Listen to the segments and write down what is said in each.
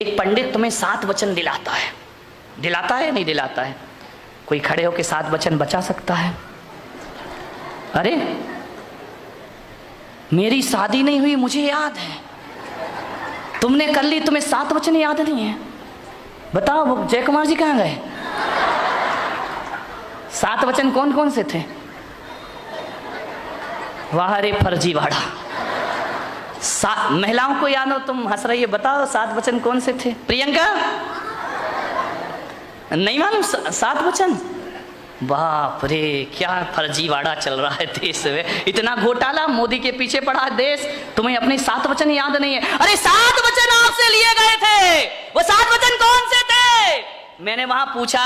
एक पंडित तुम्हें 7 वचन दिलाता है, दिलाता है नहीं दिलाता है? कोई खड़े होकर 7 वचन बचा सकता है? अरे मेरी शादी नहीं हुई मुझे याद है, तुमने कर ली, तुम्हें 7 वचन याद नहीं है? बताओ वो जय कुमार जी कहाँ गए? 7 वचन कौन कौन से थे? वाह रे फर्जीवाड़ा। महिलाओं को याद हो, तुम हंस रही है, बताओ 7 वचन कौन से थे? प्रियंका नहीं मालूम 7 वचन? बाप रे क्या फर्जीवाड़ा चल रहा है देश में, इतना घोटाला, मोदी के पीछे पड़ा है देश, तुम्हें अपने 7 वचन याद नहीं है? अरे 7 वचन आपसे लिए गए थे, वो 7 वचन कौन से थे? मैंने वहां पूछा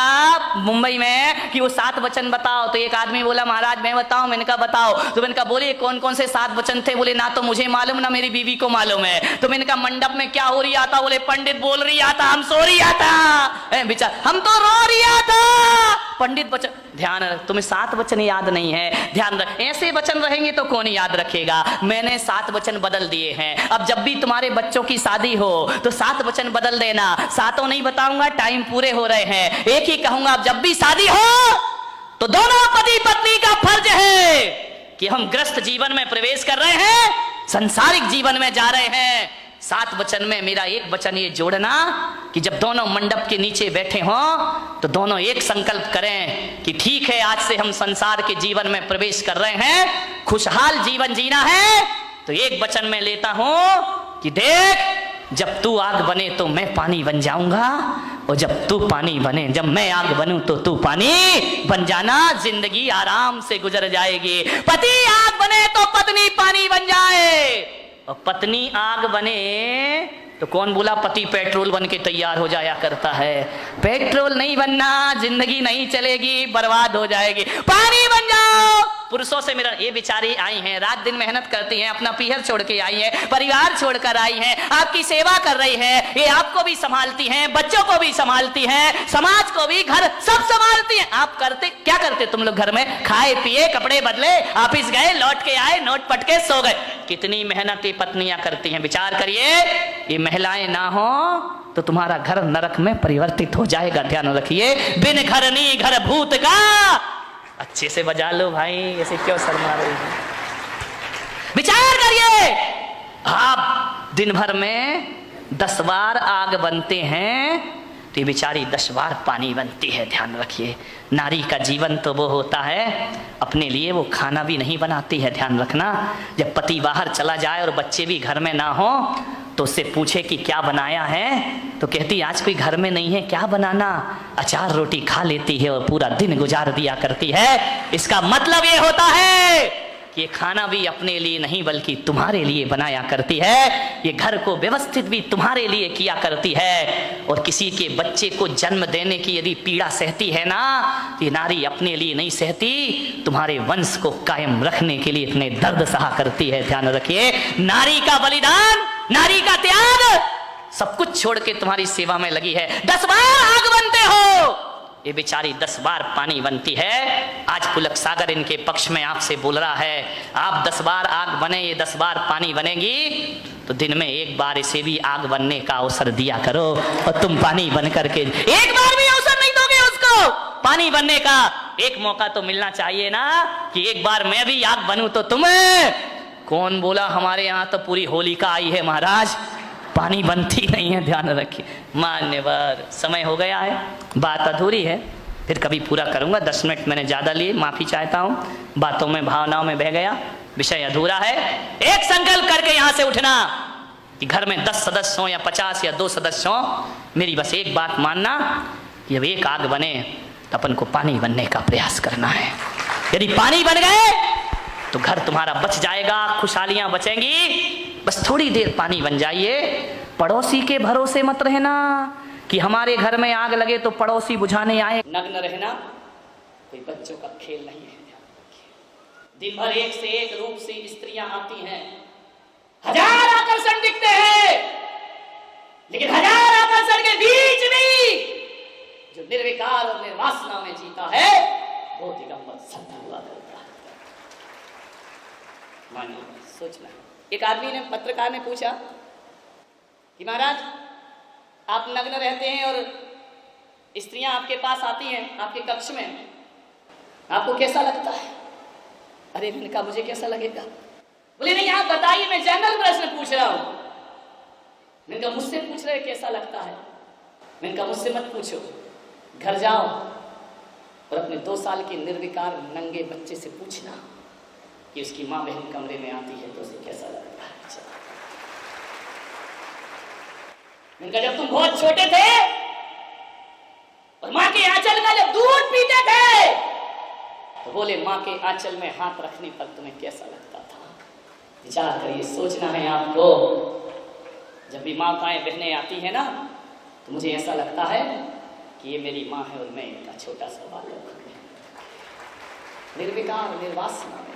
मुंबई में कि वो 7 वचन बताओ, तो एक आदमी बोला महाराज मैं बताऊं? मैंने कहा बताओ। तो मैंने कहा बोलिए कौन कौन से 7 वचन थे? बोले ना तो मुझे मालूम ना मेरी बीवी को मालूम है। तो मैंने कहा मंडप में क्या हो रहा था? बोले पंडित बोल रहा था, हम सो रहा था, बेचारा हम तो रो रहा था, पंडित वचन। ध्यान रख, तुम्हें 7 वचन याद नहीं है, ध्यान रख, ऐसे वचन रहेंगे तो कौन याद रखेगा? मैंने 7 वचन बदल दिए हैं। अब जब भी तुम्हारे बच्चों की शादी हो तो 7 वचन बदल देना। 7 नहीं बताऊंगा, टाइम पूरे हो रहे हैं, एक ही कहूंगा, जब भी शादी हो तो दोनों पति पत्नी का फर्ज है कि हम ग्रस्त जीवन में प्रवेश कर रहे हैं, सांसारिक जीवन में जा रहे हैं। 7 वचन में मेरा एक वचन ये जोड़ना कि जब दोनों मंडप के नीचे बैठे हों तो दोनों एक संकल्प करें कि ठीक है आज से हम संसार के जीवन में प्रवेश कर रहे हैं, खुशहाल जीवन जीना है। तो एक वचन में लेता हूं कि देख जब तू आग बने तो मैं पानी बन जाऊंगा, और जब तू पानी बने, जब मैं आग बनूं तो तू पानी बन जाना, जिंदगी आराम से गुजर जाएगी। पति आग बने तो पत्नी पानी बन जाए, और पत्नी आग बने तो कौन बोला पति पेट्रोल बन के तैयार हो जाया करता है? पेट्रोल नहीं बनना, जिंदगी नहीं चलेगी, बर्बाद हो जाएगी। पानी बन जाओ। पुरुषों से मेरा, ये बेचारी आई हैं, रात दिन मेहनत करती हैं, अपना पीहर छोड़ के आई हैं, परिवार छोड़कर आई हैं, आपकी सेवा कर रही है, ये आपको भी संभालती हैं, बच्चों को भी संभालती हैं, समाज को भी, घर सब संभालती हैं। आप करते क्या करते तुम लोग? घर में खाए पिए, कपड़े बदले, ऑफिस गए, लौट के आए, नोट पटके सो गए। कितनी मेहनत ये पत्नियां करती हैं। विचार करिए, ये महिलाएं ना हो तो तुम्हारा घर नरक में परिवर्तित हो जाएगा। ध्यान रखिए, बिन घर नी घर भूत का। अच्छे से बजा लो भाई, ऐसे क्यों शर्मा रही है? विचार करिए, आप दिन भर में 10 बार आग बनते हैं तो ये बेचारी 10 बार पानी बनती है। ध्यान रखिए, नारी का जीवन तो वो होता है, अपने लिए वो खाना भी नहीं बनाती है। ध्यान रखना, जब पति बाहर चला जाए और बच्चे भी घर में ना हो तो उससे पूछे कि क्या बनाया है, तो कहती आज कोई घर में नहीं है, क्या बनाना? अचार रोटी खा लेती है और पूरा दिन गुजार दिया करती है। इसका मतलब ये होता है कि ये खाना भी अपने लिए नहीं बल्कि तुम्हारे लिए बनाया करती है, ये घर को व्यवस्थित भी तुम्हारे लिए किया करती है। और किसी के बच्चे को जन्म देने की यदि पीड़ा सहती है ना, तो ये नारी अपने लिए नहीं सहती, तुम्हारे वंश को कायम रखने के लिए इतने दर्द सहा करती है। ध्यान रखिए, नारी का बलिदान, नारी का त्याग, सब कुछ छोड़ के तुम्हारी सेवा में लगी है। 10 बार आग बनते हो, ये बेचारी 10 बार पानी बनती है। आज पुलक सागर इनके पक्ष में आपसे बोल रहा है, आप 10 बार आग बने, ये 10 बार पानी बनेगी, तो दिन में 1 बार इसे भी आग बनने का अवसर दिया करो। और तुम पानी बन करके 1 बार भी अवसर नहीं दोगे उसको पानी बनने का, एक मौका तो मिलना चाहिए ना कि 1 बार मैं भी आग बनूं तो तुम्हें। कौन बोला हमारे यहाँ तो पूरी होलिका आई है महाराज, पानी बनती नहीं है। ध्यान रखिए, मान्यवर समय हो गया है, बात अधूरी है, फिर कभी पूरा करूंगा। 10 मिनट मैंने ज़्यादा लिए, माफ़ी चाहता हूँ, बातों में भावनाओं में बह गया, विषय अधूरा है। एक संकल्प करके यहाँ से उठना कि घर में 10 सदस्य हों या 50 या 2 सदस्य हों, मेरी बस एक बात मानना कि जब एक आग बने तो अपन को पानी बनने का प्रयास करना है। यदि पानी बन गए तो घर तुम्हारा बच जाएगा, खुशहालियां बचेंगी। बस थोड़ी देर पानी बन जाइए। पड़ोसी के भरोसे मत रहना कि हमारे घर में आग लगे तो पड़ोसी बुझाने आए। नग्न रहना कोई बच्चों का खेल नहीं है। दिन भर एक से एक रूप से स्त्रियां आती हैं, 1000 आकर्षण दिखते हैं, लेकिन 1000 आकर्षण के बीच भी जो निर्विकार और निर्वासना में जीता है वो दिगंबर सत्ता हुआ करता है। सोचना। एक आदमी ने, पत्रकार ने पूछा कि महाराज आप नग्न रहते हैं और स्त्रियां आपके पास आती हैं आपके कक्ष में, आपको कैसा लगता है? अरे मैंने कहा मुझे कैसा लगेगा? बोले नहीं आप बताइए, मैं जनरल प्रश्न पूछ रहा हूं। मैंने कहा मुझसे पूछ रहे कैसा लगता है? मैंने कहा मुझसे मत पूछो, घर जाओ और अपने 2 साल के निर्विकार नंगे बच्चे से पूछना कि उसकी माँ बहन कमरे में आती है तो उसे कैसा लगता है। मैंने कहा जब तुम बहुत छोटे थे और माँ के आंचल का जब दूध पीते थे तो बोले माँ के आंचल में हाथ रखने पर तुम्हें कैसा लगता था? विचार करिए, सोचना है आपको। जब भी माताएं बहनें आती है ना तो मुझे ऐसा लगता है कि ये मेरी माँ है और मैं इनका छोटा सा बालक हूं। निर्विकार निर्वासना में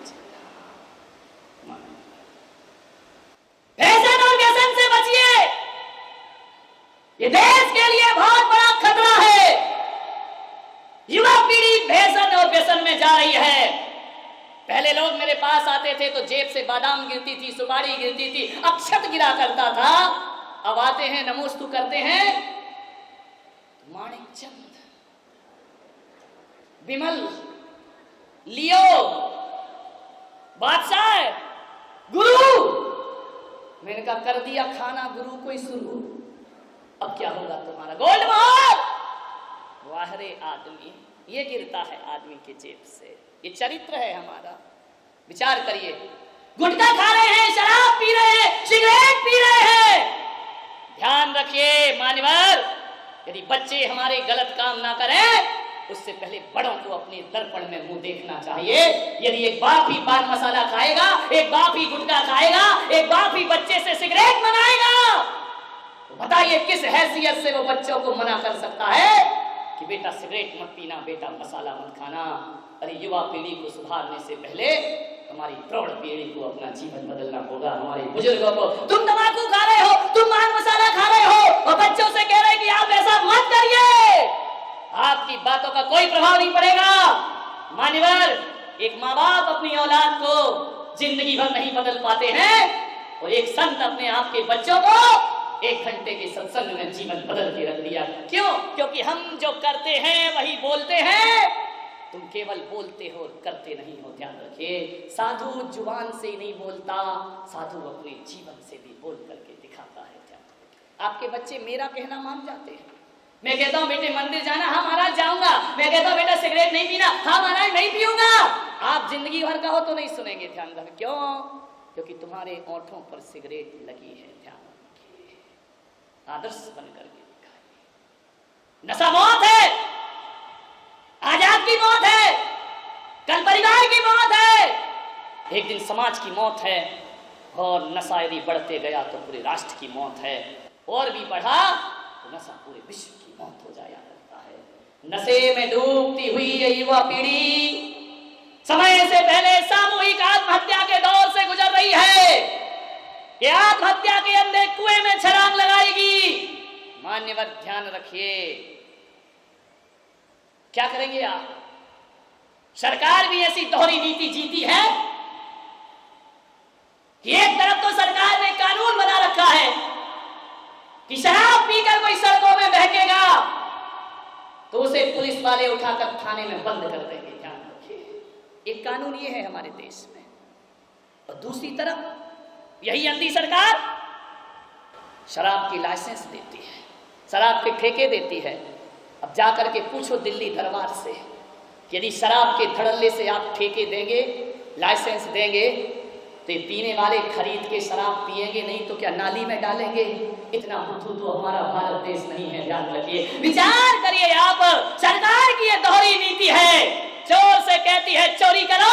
फैशन और व्यसन से बचिए, ये देश के लिए बहुत बड़ा खतरा है। युवा पीढ़ी फैशन और व्यसन में जा रही है। पहले लोग मेरे पास आते थे तो जेब से बादाम गिरती थी, सुपारी गिरती थी, अक्षत गिरा करता था। अब आते हैं नमोस्तु करते हैं, माणिक चंद, विमल, लियो, बादशाह, गुरु। मैंने कहा कर दिया खाना गुरु को ही शुरू, अब क्या होगा तुम्हारा? गोल्ड मोहर। वाह रे आदमी, ये गिरता है आदमी के जेब से। ये चरित्र है हमारा। विचार करिए, गुटखा खा रहे हैं, शराब पी रहे हैं, सिगरेट पी रहे हैं। ध्यान रखिए मान्यवर, यदि बच्चे हमारे गलत काम ना करें उससे पहले बड़ों को अपने दर्पण में मुंह देखना चाहिए। यदि एक बाप ही पान मसाला खाएगा, एक बाप ही गुटखा खाएगा, एक बाप ही बच्चे से सिगरेट मंगाएगा, तो बताइए किस हैसियत से वो बच्चों को मना कर सकता है कि बेटा सिगरेट मत पीना, बेटा मसाला मत खाना। अरे युवा पीढ़ी को सुधारने से पहले हमारी प्रौढ़ पीढ़ी को अपना जीवन बदलना होगा। हमारे बुजुर्गों को, तुम तंबाकू खा रहे हो, तुम पान मसाला खा रहे हो और बच्चों से कह रहे हैं कि आप ऐसा मत करिए, आपकी बातों का कोई प्रभाव नहीं पड़ेगा। मान्यवर, एक माँ बाप अपनी औलाद को जिंदगी भर नहीं बदल पाते हैं और एक संत अपने आप के बच्चों को 1 घंटे के सत्संग में जीवन बदल के रख दिया। क्यों? क्योंकि हम जो करते हैं वही बोलते हैं। तुम केवल बोलते हो और करते नहीं हो। ध्यान रखिए, साधु जुबान से ही नहीं बोलता, साधु अपने जीवन से भी बोल करके दिखाता है। आपके बच्चे मेरा कहना मान जाते हैं। मैं कहता हूँ बेटे मंदिर जाना, हाँ महाराज जाऊंगा। मैं कहता हूँ बेटा सिगरेट नहीं पीना, हाँ महाराज नहीं पीऊंगा। आप जिंदगी भर का हो तो नहीं सुनेंगे। ध्यान रखें, क्यों? क्योंकि तुम्हारे ओंठों पर सिगरेट लगी है। ध्यान रखिए, आदर्श बनकर के दिखाइए। नशा मौत है, आज आपकी मौत है, कल परिवार की मौत है, एक दिन समाज की मौत है। और नशा यदि बढ़ते गया तो पूरे राष्ट्र की मौत है, और भी बढ़ा तो नशा पूरे विश्व की मौत हो जाया करता है। नशे में डूबती हुई ये युवा पीढ़ी समय से पहले सामूहिक आत्महत्या के दौर से गुजर रही है। ये आत्महत्या के अंधे कुएं में छलांग लगाएगी। मान्यवर ध्यान रखिए, क्या करेंगे आप? सरकार भी ऐसी दोहरी नीति जीती है कि एक तरफ तो सरकार ने कानून बना रखा है कि शराब पीकर कोई सड़कों में बहकेगा तो उसे पुलिस वाले उठाकर थाने में बंद कर देंगे। ध्यान रखिए, एक कानून ये है हमारे देश में। और दूसरी तरफ यही अंधी सरकार शराब की लाइसेंस देती है, शराब के ठेके देती है। अब जाकर के पूछो दिल्ली दरबार से, यदि शराब के धड़ल्ले से आप ठेके देंगे, लाइसेंस देंगे, तो पीने वाले खरीद के शराब पिएंगे, नहीं तो क्या नाली में डालेंगे? इतना बुद्धू तो हमारा भारत देश नहीं है। ध्यान रखिए, विचार करिए। आप सरकार की ये दोहरी नीति है, चोर से कहती है चोरी करो,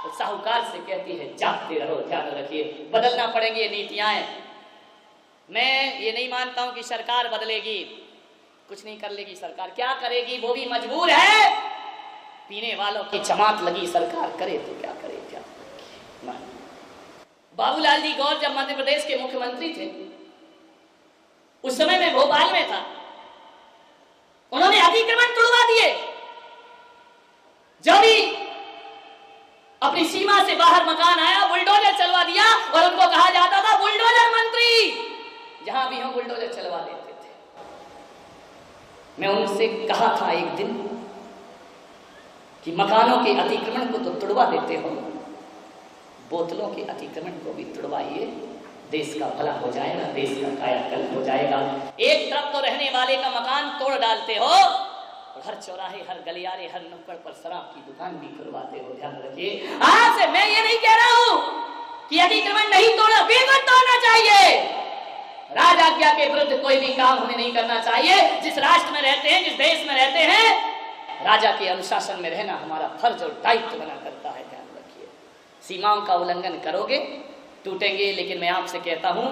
तो साहूकार से कहती है जागते रहो। ध्यान रखिए, बदलना पड़ेंगी ये नीतियां। मैं ये नहीं मानता हूं कि सरकार बदलेगी, कुछ नहीं कर लेगी सरकार। क्या करेगी? वो भी मजबूर है। पीने वालों की जमात लगी, सरकार करे तो क्या करे? क्या बाबूलाल जी गौर जब मध्य प्रदेश के मुख्यमंत्री थे, उस समय मैं भोपाल में था, उन्होंने अतिक्रमण तोड़वा दिए। जो भी अपनी सीमा से बाहर मकान आया बुलडोजर चलवा दिया, और उनको कहा जाता था बुलडोजर मंत्री। जहां भी हो बुलडोजर चलवा देते थे। मैं उनसे कहा था एक दिन कि मकानों के अतिक्रमण को तो तुड़वा देते हो, बोतलों के अतिक्रमण को भी तुड़वाइए, देश का भला हो जाएगा, देश का कायाकल्प हो जाएगा। एक तरफ तो रहने वाले का मकान तोड़ डालते हो और हर चौराहे, हर गलियारे, हर नुक्कड़ पर शराब की दुकान भी खुलवाते हो। ध्यान रखिए, आज से मैं ये नहीं कह रहा हूं कि अतिक्रमण नहीं तोड़ना, बिल्कुल तोड़ना चाहिए। राज आज्ञा के विरुद्ध कोई भी काम हमें नहीं करना चाहिए। जिस राष्ट्र में रहते हैं, जिस देश में रहते हैं, राजा के अनुशासन में रहना हमारा फर्ज और दायित्व बना करता है। ध्यान रखिए, सीमाओं का उल्लंघन करोगे टूटेंगे। लेकिन मैं आपसे कहता हूं,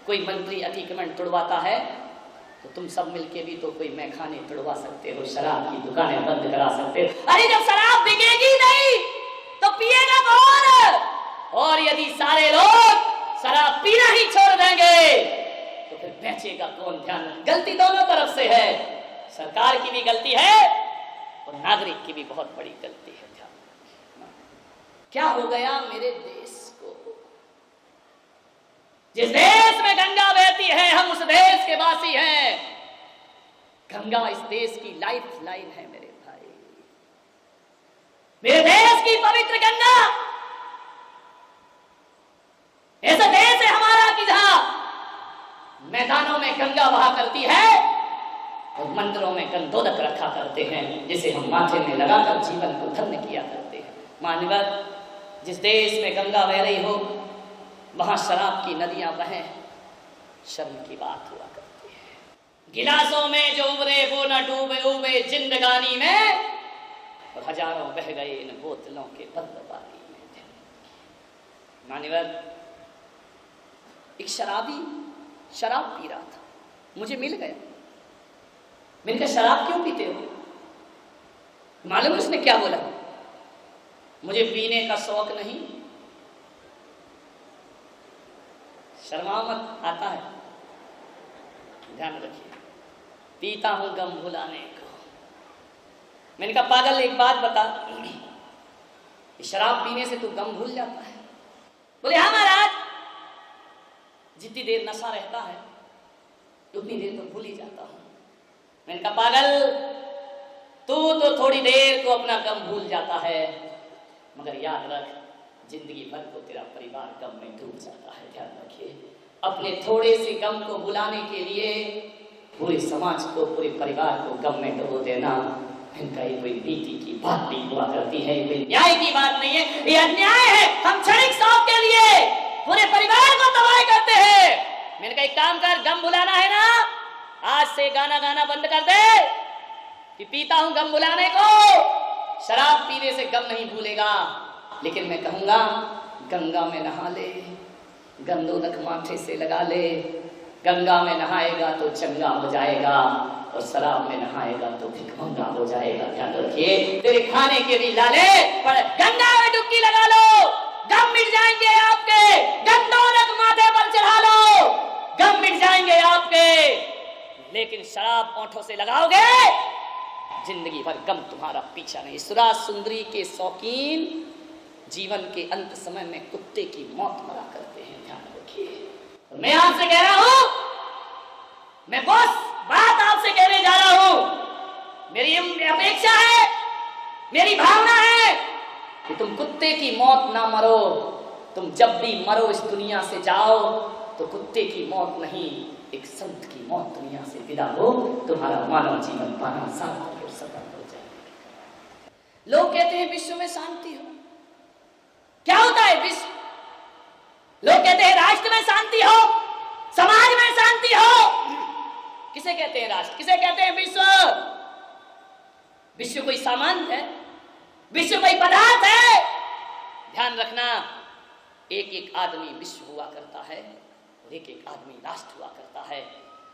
कोई मंत्री अतिक्रमण तोड़वाता है तो तुम सब मिलके भी तो कोई मैखाने तोड़वा सकते हो, शराब की दुकानें बंद करा सकते हो। अरे जब शराब बिकेगी नहीं तो पिएगा कौन? और यदि सारे लोग शराब पीना ही छोड़ देंगे तो फिर बेचेगा कौन? ध्यान, गलती दोनों तरफ से है, सरकार की भी गलती है और नागरिक की भी बहुत बड़ी गलती है। ध्यान, क्या हो गया मेरे देश को? जिस देश में गंगा बहती है, हम उस देश के वासी हैं। गंगा इस देश की लाइफ लाइन है मेरे भाई, मेरे देश की पवित्र गंगा। ऐसा देश है हमारा कि जहां मैदानों में गंगा बहा करती है और मंदिरों में गंधोदक रखा करते हैं, जिसे हम माथे में लगाकर जीवन को धन्य किया करते हैं। मानवर, जिस देश में गंगा बह रही हो वहां शराब की नदियां बहें, शर्म की बात हुआ करती है। गिलासों में जो उबरे वो न डूबे उबे जिंदगानी में, और हजारों बह गए इन बोतलों के बंदबारी में। मानवर, एक शराबी शराब पी रहा था, मुझे मिल गया। मैंने कहा, शराब क्यों पीते हो? मालूम है उसने क्या बोला? मुझे पीने का शौक नहीं। शर्मा मत, आता है, ध्यान रखिए। पीता हूं गम भुलाने को। मैंने कहा, पागल एक बात बता, शराब पीने से तू गम भूल जाता है? बोले, हाँ महाराज, जितनी देर नशा रहता है उतनी देर तो भूल ही जाता हूं। मैंने कहा, पागल, तू तो थोड़ी देर को अपना गम भूल जाता है, मगर याद रख, जिंदगी भर को तेरा परिवार गम में डूब जाता है। ध्यान रखिए, अपने थोड़े से गम को भुलाने के लिए पूरे समाज को, पूरे परिवार को गम में डुबो देना, इनका ये कोई नीति की बात नहीं हुआ करती है, ये न्याय की बात नहीं है, ये अन्याय है। हम क्षणिक शौक के लिए पूरे परिवार को तबाह करते हैं। मैंने कहा, एक काम कर, गम भुलाना है ना, आज से गाना गाना बंद कर दे कि पीता हूं गम भुलाने को। शराब पीने से गम नहीं भूलेगा, लेकिन मैं कहूंगा, गंगा में नहा ले, गंधोदक माथे से लगा ले। गंगा में नहाएगा तो चंगा हो जाएगा, और शराब में नहाएगा तो भिखमंगा हो जाएगा। ध्यान रखिए, तेरे खाने के भी लाले, पर गंगा में डुबकी लगा लो, गम मिट जाएंगे आपके। गंधोदक माथे पर चढ़ा लो, गम मिट जाएंगे आपके। लेकिन शराब होठों से लगाओगे, जिंदगी भर गम तुम्हारा पीछा नहीं। सुरा सुंदरी के शौकीन जीवन के अंत समय में कुत्ते की मौत मरा करते हैं। ध्यान रखिए, मैं आपसे कह रहा हूं, मैं बस बात आपसे कहने जा रहा हूं। मेरी अपेक्षा है, मेरी भावना है कि तुम कुत्ते की मौत ना मरो। तुम जब भी मरो इस दुनिया से जाओ तो कुत्ते की मौत नहीं, एक संत की मौत दुनिया से विदा हो, तुम्हारा मानव जीवन पाना सार्थक और सफल हो जाए। लोग कहते हैं विश्व में शांति हो। क्या होता है विश्व? लोग कहते हैं राष्ट्र में शांति हो, समाज में शांति हो। किसे कहते हैं राष्ट्र, किसे कहते हैं विश्व? विश्व कोई सामान है, विश्व कोई पदार्थ है। ध्यान रखना, एक एक आदमी विश्व हुआ करता है और एक एक आदमी राष्ट्र हुआ करता है।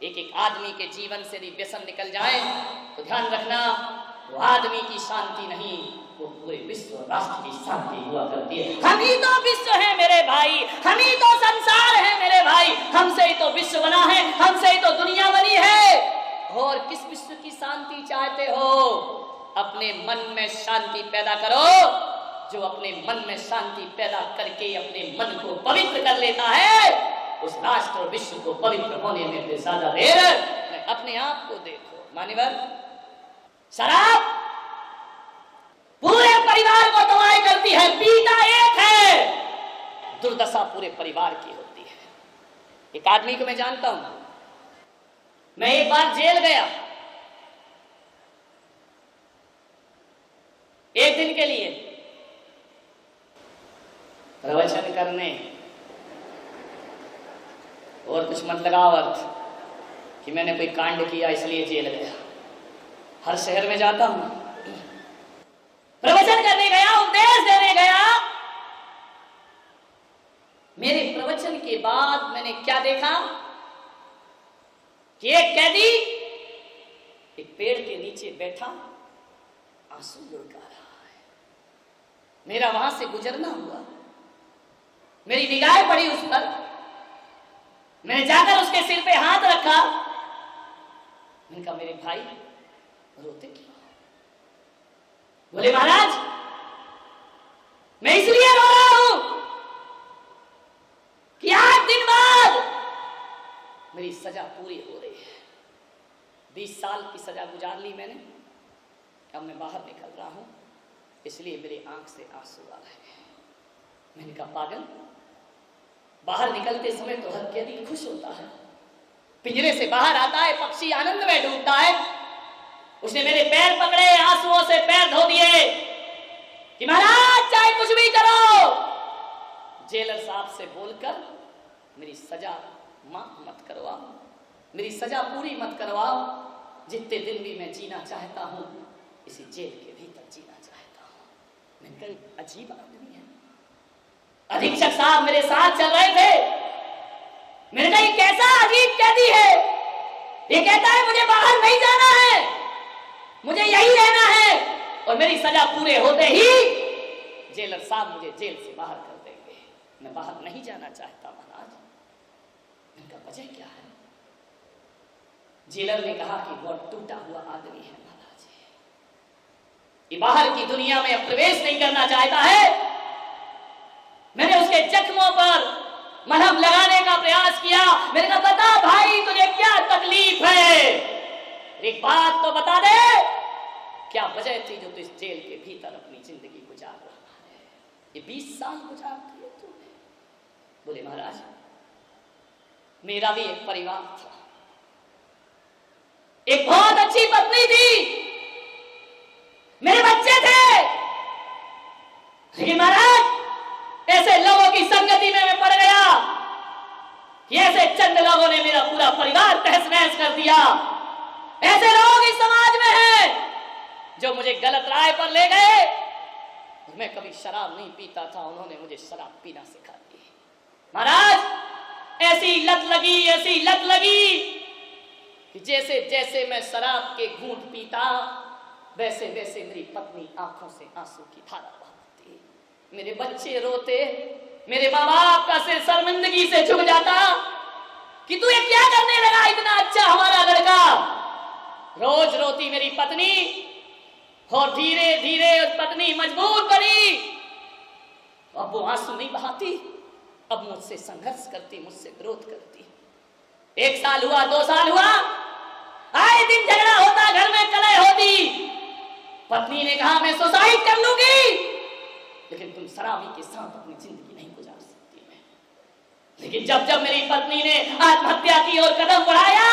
एक एक आदमी के जीवन से यदि व्यसन निकल जाए तो ध्यान रखना, वो आदमी की शांति नहीं, वो पूरे विश्व और राष्ट्र की शांति हुआ करती है। हम ही तो विश्व है मेरे भाई, हम ही तो संसार है मेरे भाई। हमसे ही तो विश्व बना है, हमसे ही तो दुनिया बनी है। और किस विश्व की शांति चाहते हो? अपने मन में शांति पैदा करो। जो अपने मन में शांति पैदा करके अपने मन को पवित्र कर लेता है, उस राष्ट्र और विश्व को पवित्र होने में ज्यादा देर। अपने आप को देखो, मान्यवर, शराब पूरे परिवार को तबाह करती है, पीता एक है, दुर्दशा पूरे परिवार की होती है। एक आदमी को मैं जानता हूं, मैं एक बार जेल गया एक दिन के लिए प्रवचन करने, और कुछ मत लगावत कि मैंने कोई कांड किया इसलिए जेल गया। हर शहर में जाता हूं, प्रवचन करने गया, उपदेश देने गया। मेरे प्रवचन के बाद मैंने क्या देखा कि एक कैदी एक पेड़ के नीचे बैठा आंसू लुढ़का रहा है। मेरा वहां से गुजरना हुआ, मेरी निगाहें पड़ी उस पर, मैंने जाकर उसके सिर पे हाथ रखा। मैंने कहा, मेरे भाई रोते क्यों? बोले, महाराज मैं इसलिए रो रहा हूं कि 8 दिन बाद मेरी सजा पूरी हो रही है। 20 साल की सजा गुजार ली मैंने, अब मैं बाहर निकल रहा हूं, इसलिए मेरी आंख से आंसू आ रहे हैं। मैंने कहा, पागल, बाहर निकलते समय तो हर कैदी खुश होता है, पिंजरे से बाहर आता है, पक्षी आनंद में डूबता है। उसने मेरे पैर पकड़े, आंसुओं से पैर धो दिए कि महाराज चाहे कुछ भी करो, जेलर साहब से बोलकर मेरी सजा माफ मत करवाओ, मेरी सजा पूरी मत करवाओ। जितने दिन भी मैं जीना चाहता हूं इसी जेल के भीतर जीना चाहता हूं। मैंने कहा, अजीब आदमी है। अधीक्षक साहब मेरे साथ चल रहे थे। मैंने कहा, ये कैसा अजीब कैदी है, ये कहता है मुझे बाहर नहीं जाना है, मुझे यही रहना है, और मेरी सजा पूरे होते ही जेलर साहब मुझे जेल से बाहर कर देंगे। मैं बाहर नहीं जाना चाहता महाराज। मैंने कहा, वजह क्या है? जेलर ने कहा कि वो टूटा हुआ आदमी है महाराज, ये बाहर की दुनिया में प्रवेश नहीं करना चाहता है। मैंने उसके जख्मों पर मलहम लगाने का प्रयास किया। मैंने कहा, बता भाई तुझे क्या तकलीफ है, एक बात तो बता दे, क्या वजह थी जो तू इस जेल के भीतर अपनी जिंदगी गुजार रहा है? ये 20 साल गुजार दिए तूने। बोले, महाराज मेरा भी एक परिवार था, एक बहुत अच्छी पत्नी थी, मेरे बच्चे थे, लेकिन महाराज ऐसे लोगों की संगति में मैं पड़ गया कि ऐसे चंद लोगों ने मेरा पूरा परिवार तहस नहस कर दिया। ऐसे लोग इस समाज में हैं जो मुझे गलत राह पर ले गए। मैं कभी शराब नहीं पीता था, उन्होंने मुझे शराब पीना सिखा दी। महाराज ऐसी लत लगी, ऐसी लत लगी कि जैसे जैसे मैं शराब के घूंट पीता, वैसे वैसे मेरी पत्नी आंखों से आंसू की धारा बहाती, मेरे बच्चे रोते, मेरे माँ बाप का सिर शर्मिंदगी से झुक जाता कि तू ये क्या करने लगा, इतना अच्छा हमारा लड़का। रोज रोती मेरी पत्नी, और धीरे धीरे उस पत्नी मजबूर पड़ी। अब वो आंसू नहीं बहाती, अब मुझसे संघर्ष करती, मुझसे विरोध करती। 1 साल हुआ, 2 साल हुआ, आए दिन झगड़ा होता, घर में कलह होती। पत्नी ने कहा, मैं सुसाइड कर लूंगी, लेकिन तुम शराबी के साथ अपनी जिंदगी नहीं गुजार सकती है। लेकिन जब जब मेरी पत्नी ने आत्महत्या की और कदम बढ़ाया,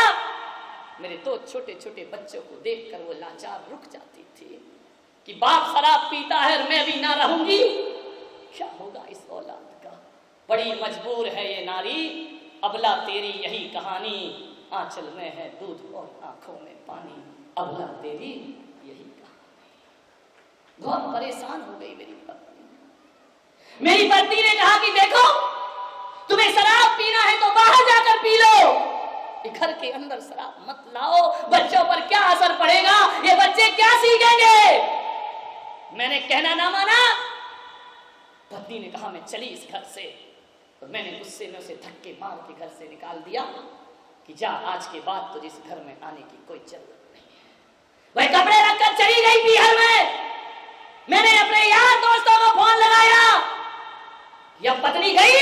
मेरे 2 छोटे छोटे बच्चों को देखकर वो लाचार रुक जाती थी कि बाप शराब पीता है और मैं भी ना रहूंगी, क्या होगा इस औलाद का। बड़ी मजबूर है ये नारी, अबला तेरी यही कहानी, आंचल में है दूध और आंखों में पानी, अबला तेरी यही कहानी। बहुत परेशान हो गई मेरी पत्नी। मेरी पत्नी ने कहा कि देखो, तुम्हें शराब पीना है तो बाहर जाकर पी लो, घर के अंदर शराब मत लाओ, बच्चों पर क्या असर पड़ेगा, ये बच्चे क्या सीखेंगे। मैंने कहना ना माना। पत्नी ने कहा, मैं चली इस घर से, तो मैंने गुस्से में उसे धक्के मार के घर से निकाल दिया कि जा, आज के बाद तुझे इस घर में आने की कोई जरूरत नहीं है। वह कपड़े रखकर चली गई पीहर में। मैंने अपने यार दोस्तों को फोन लगाया, जब पत्नी गई,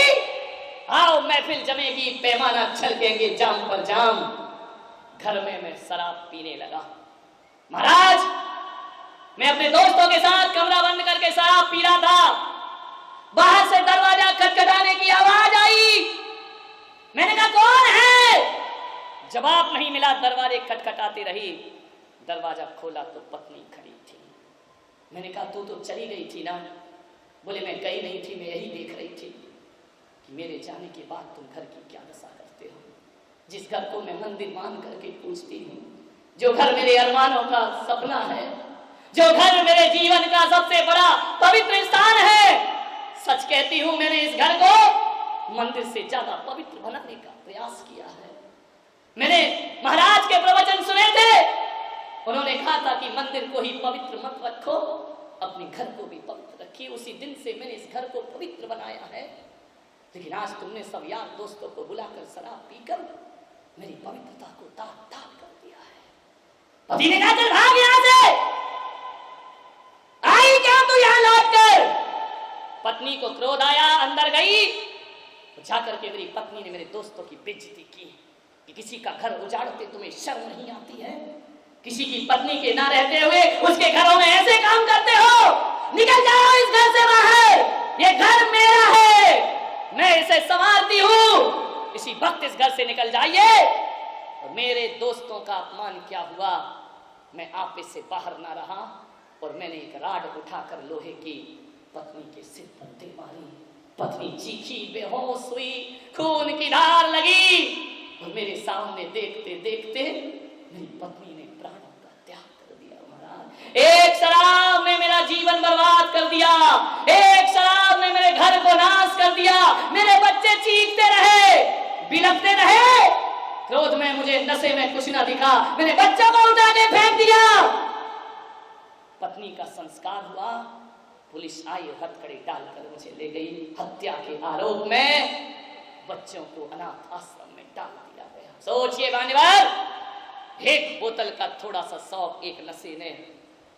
आओ महफिल जमेगी, पैमाना छलकेंगे जाम पर जाम। घर में मैं शराब पीने लगा। महाराज, मैं अपने दोस्तों के साथ कमरा बंद करके शराब पी रहा था। बाहर से दरवाजा खटखटाने की आवाज आई। मैंने कहा कौन है? जवाब नहीं मिला। दरवाजे खटखटाती रही। दरवाजा खोला तो पत्नी खड़ी थी। मैंने कहा तू तो चली गई थी ना? बोले मैं गई नहीं थी, मैं यही देख रही थी कि मेरे जाने के बाद तुम घर की क्या दशा करते हो। जिस घर को मैं मंदिर मान करके पूछती हूँ, जो घर मेरे अरमानों का सपना है, जो घर मेरे जीवन का सबसे बड़ा पवित्र स्थान है, सच कहती हूँ मैंने इस घर को मंदिर से ज्यादा पवित्र बनाने का प्रयास किया है। मैंने महाराज के प्रवचन सुने थे। उन्होंने कहा था कि मंदिर को ही पवित्र मत रखो, अपने घर को भी पवित्र रखिए। उसी दिन से मैंने इस घर को पवित्र बनाया है। लेकिन आज तुमने सब यार दोस्तों को बुलाकर शराब पीकर मेरी पवित्रता को दाग कर दिया है। पति ने कहा चल भाग यहां से, आई क्या तू यहां लौट कर? पत्नी को क्रोध आया, अंदर गई। तो जाकर के मेरी पत्नी ने मेरे दोस्तों की बेइज्जती की कि किसी का घर उजाड़ते तुम्हें शर्म नहीं आती है? किसी की पत्नी के ना रहते हुए उसके घरों में ऐसे काम करते हो? निकल जाओ इस घर से बाहर, ये घर मेरा है, मैं इसे संभालती हूं। इसी वक्त इस घर से निकल जाइए। और मेरे दोस्तों का अपमान क्या हुआ, मैं आप से बाहर ना रहा और मैंने एक राड उठाकर लोहे की पत्नी के सिर पर दे मारी। पत्नी चीखी, बेहोश हुई, खून की धार लगी और मेरे सामने देखते देखते मेरी पत्नी ने प्राणों का त्याग कर दिया। महाराज, एक शराब ने मेरा जीवन बर्बाद कर दिया, एक शराब ने मेरे घर को नाश कर दिया। मेरे बच्चे चीखते रहे, बिलखते रहे। क्रोध में मुझे नशे में कुछ ना दिखा, मैंने बच्चों को उठा के फेंक दिया। पत्नी का संस्कार हुआ, पुलिस आई, हथकड़ी डालकर मुझे ले गई। हत्या के आरोप में बच्चों को अनाथ आश्रम में डाल दिया गया। सोचिए मान्यवर, एक बोतल का थोड़ा सा शौक एक नशे ने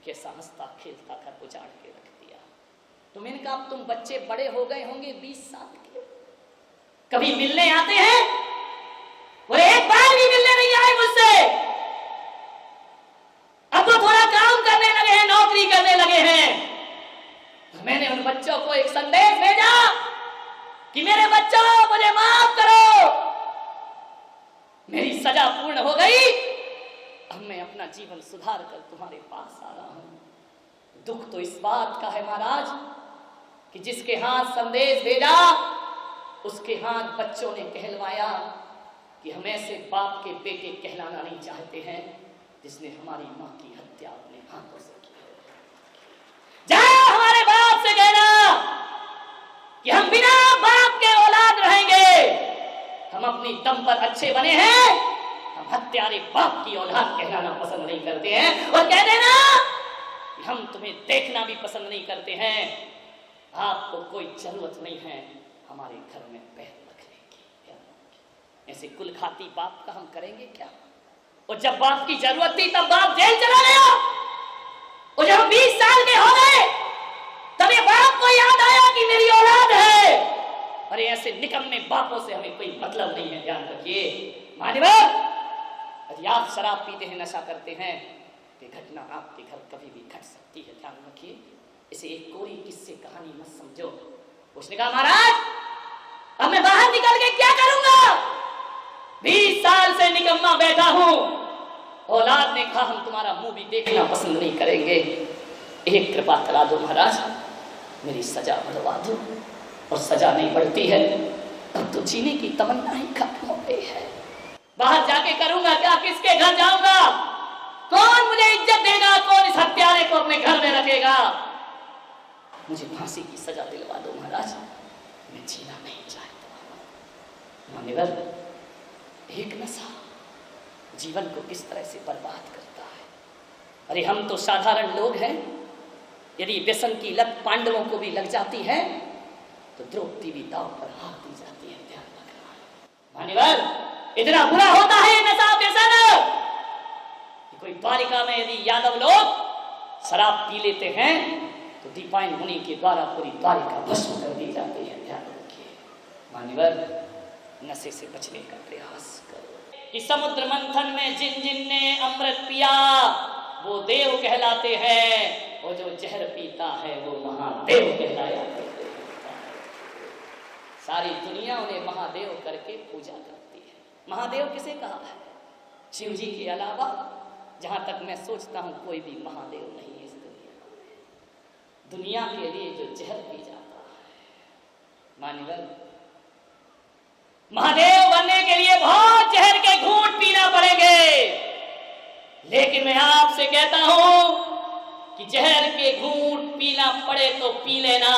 कैसा हंसता खेलता कर उजाड़ के रख दिया। तो मैंने कहा तुम बच्चे बड़े हो गए होंगे, 20 साल के, कभी मिलने आते हैं? वो एक बार भी मिलने नहीं आए मुझसे। अब तो थोड़ा काम करने लगे हैं, नौकरी करने लगे हैं। तो मैंने उन बच्चों को एक संदेश भेजा कि मेरे बच्चों मुझे माफ करो, मेरी सजा पूर्ण हो गई, अब मैं अपना जीवन सुधार कर तुम्हारे पास आ रहा हूं। दुख तो इस बात का है महाराज कि जिसके हाथ संदेश भेजा उसके हाथ बच्चों ने कहलवाया कि हम ऐसे बाप के बेटे कहलाना नहीं चाहते हैं जिसने हमारी मां की हत्या अपने हाथों से की है। जाओ हमारे बाप से कहना कि हम बिना बाप के औलाद रहेंगे, हम अपनी दम पर अच्छे बने हैं, हम हत्यारे बाप की औलाद कहलाना पसंद नहीं करते हैं। और कह देना कि हम तुम्हें देखना भी पसंद नहीं करते हैं, आपको कोई जरूरत नहीं है हमारे घर में पैर रखने की। ऐसे कुल खाती बाप का हम करेंगे क्या? और जब बाप की जरूरत थी तब बाप जेल चला गया, और जब 20 साल के हो गए तब ये बाप को याद आया कि मेरी औलाद है। अरे ऐसे निकम्मे बापों से हमें कोई मतलब नहीं है, ध्यान रखिए मान्यवर। यदि आप शराब पीते हैं, नशा करते हैं, ये घटना आपके घर कभी भी घट सकती है, ध्यान रखिए। इसे एक कोरी किस्से कहानी मत समझो। उसने कहा महाराज अब मैं बाहर निकल के क्या करूंगा, 20 साल से निकम्मा बैठा हूं। औलाद ने कहा हम तुम्हारा मुंह भी देखना पसंद नहीं करेंगे, एक कृपा करा दो महाराज, मेरी सजा बढ़वा दो। और सजा नहीं बढ़ती है, अब तो जीने की तमन्ना ही खत्म हो गई है। बाहर जाके करूंगा क्या, किसके घर जाऊंगा, कौन मुझे इज्जत देगा, कौन इस हत्यारे को अपने घर में रखेगा? मुझे फांसी की सजा दिलवा दो महाराज, मैं जीना नहीं चाहता। मान्यवर, एक नशा जीवन को किस तरह से बर्बाद करता है। अरे हम तो साधारण लोग हैं, यदि व्यसन की लत पांडवों को भी लग जाती है तो द्रौपदी भी दांव पर हाथ दी जाती है, ध्यान रखना। मान्यवर, इतना बुरा होता है ये नशा व्यसन कि कोई द्वारिका में यदि यादव लोग शराब पी लेते हैं तो दीपायन मुनि के द्वारा पूरी द्वारिका भस्म कर दी जाती है, ध्यान रखिए। मान्यवर, नशे से बचने का प्रयास करो। कि समुद्र मंथन में जिन जिन ने अमृत पिया वो देव कहलाते हैं, और जो जहर पीता है वो महादेव कहलाया करते हैं। सारी दुनिया उन्हें महादेव करके पूजा करती है। महादेव किसे कहा है? शिव जी के अलावा जहां तक मैं सोचता हूं कोई भी महादेव नहीं है इस दुनिया के लिए जो जहर पी जाता है। मान्यवर, महादेव बनने के लिए बहुत जहर के घूंट पीना पड़ेंगे, लेकिन मैं आपसे कहता हूं कि जहर के घूंट पीना पड़े तो पी लेना,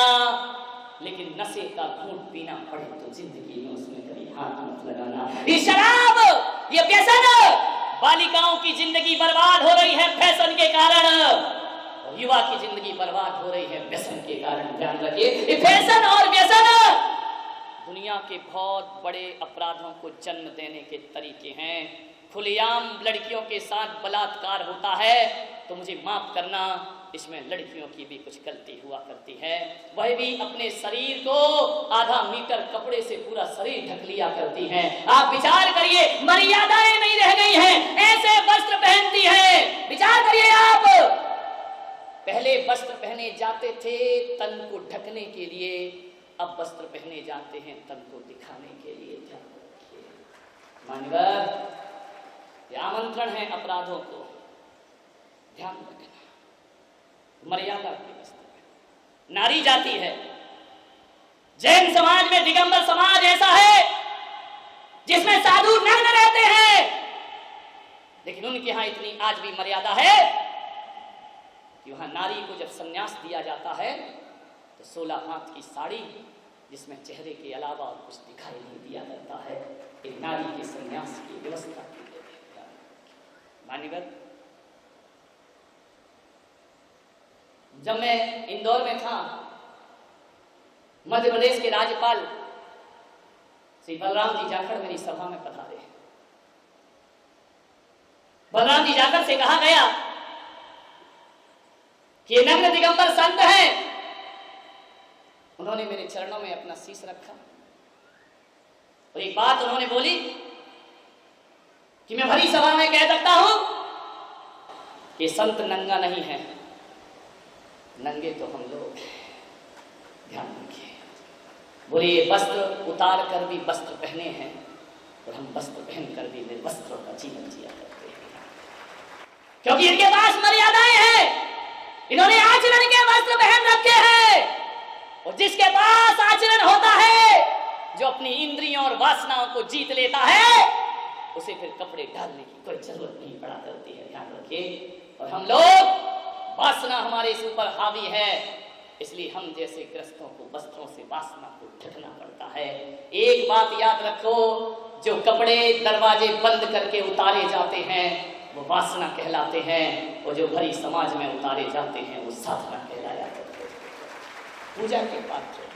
लेकिन नशे का घूंट पीना पड़े तो जिंदगी में उसमें कभी हाथ मत लगाना। ये शराब, ये व्यसन, बालिकाओं की जिंदगी बर्बाद हो रही है फैशन के कारण, और युवा की जिंदगी बर्बाद हो रही है व्यसन के कारण। ध्यान रखिए, ये फैशन और व्यसन दुनिया के बहुत बड़े अपराधों को जन्म देने के तरीके हैं। खुलेआम लड़कियों के साथ बलात्कार होता है तो मुझे माफ करना, इसमें लड़कियों की भी कुछ गलती हुआ करती है। वह भी अपने शरीर को आधा मीटर कपड़े से पूरा शरीर ढक लिया करती हैं। आप विचार करिए, मर्यादाएं नहीं रह गई हैं, ऐसे वस्त्र पहनती हैं। विचार करिए आप, पहले वस्त्र पहने जाते थे तन को ढकने के लिए, अब वस्त्र पहने जाते हैं तन को दिखाने के लिए। ध्यान रखिए मान्यवर, आमंत्रण है अपराधों को, ध्यान रखना। मर्यादा की वस्तु नारी जाती है। जैन समाज में दिगंबर समाज ऐसा है जिसमें साधु नग्न रहते हैं, लेकिन उनके यहां इतनी आज भी मर्यादा है कि वहां नारी को जब संन्यास दिया जाता है तो 16 हाथ की साड़ी जिसमें चेहरे के अलावा और कुछ दिखाई नहीं दिया करता है, एक नारी के संन्यास की व्यवस्था की गई है। मान्यवर, जब मैं इंदौर में था, मध्य प्रदेश के राज्यपाल श्री बलराम जी जाखड़ मेरी सभा में पधारे। बलराम जी जाखड़ से कहा गया कि ये नग्न दिगंबर संत हैं। उन्होंने मेरे चरणों में अपना शीश रखा और एक बात उन्होंने बोली कि मैं भरी सभा में कह सकता हूं कि संत नंगा नहीं है, नंगे तो हम लोग। ध्यान रखिए, बोले ये वस्त्र उतार कर भी वस्त्र पहने हैं और हम वस्त्र पहनकर भी निर्वस्त्रों का जीवन जिया करते हैं, क्योंकि इनके पास मर्यादाएं हैं। इन्होंने आचरण के वस्त्र पहन रखे हैं, और जिसके पास आचरण होता है, जो अपनी इंद्रियों और वासनाओं को जीत लेता है, उसे फिर कपड़े डालने की कोई जरूरत नहीं पड़ा करती है। ध्यान रखिए, और हम लोग, वासना हमारे इस ऊपर हावी है, इसलिए हम जैसे ग्रस्तों को वस्त्रों से वासना को ढकना पड़ता है। एक बात याद रखो, जो कपड़े दरवाजे बंद करके उतारे जाते हैं वो वासना कहलाते हैं, और जो भरी समाज में उतारे जाते हैं वो साधना कहलाया करते हैं। पूजा के पात्र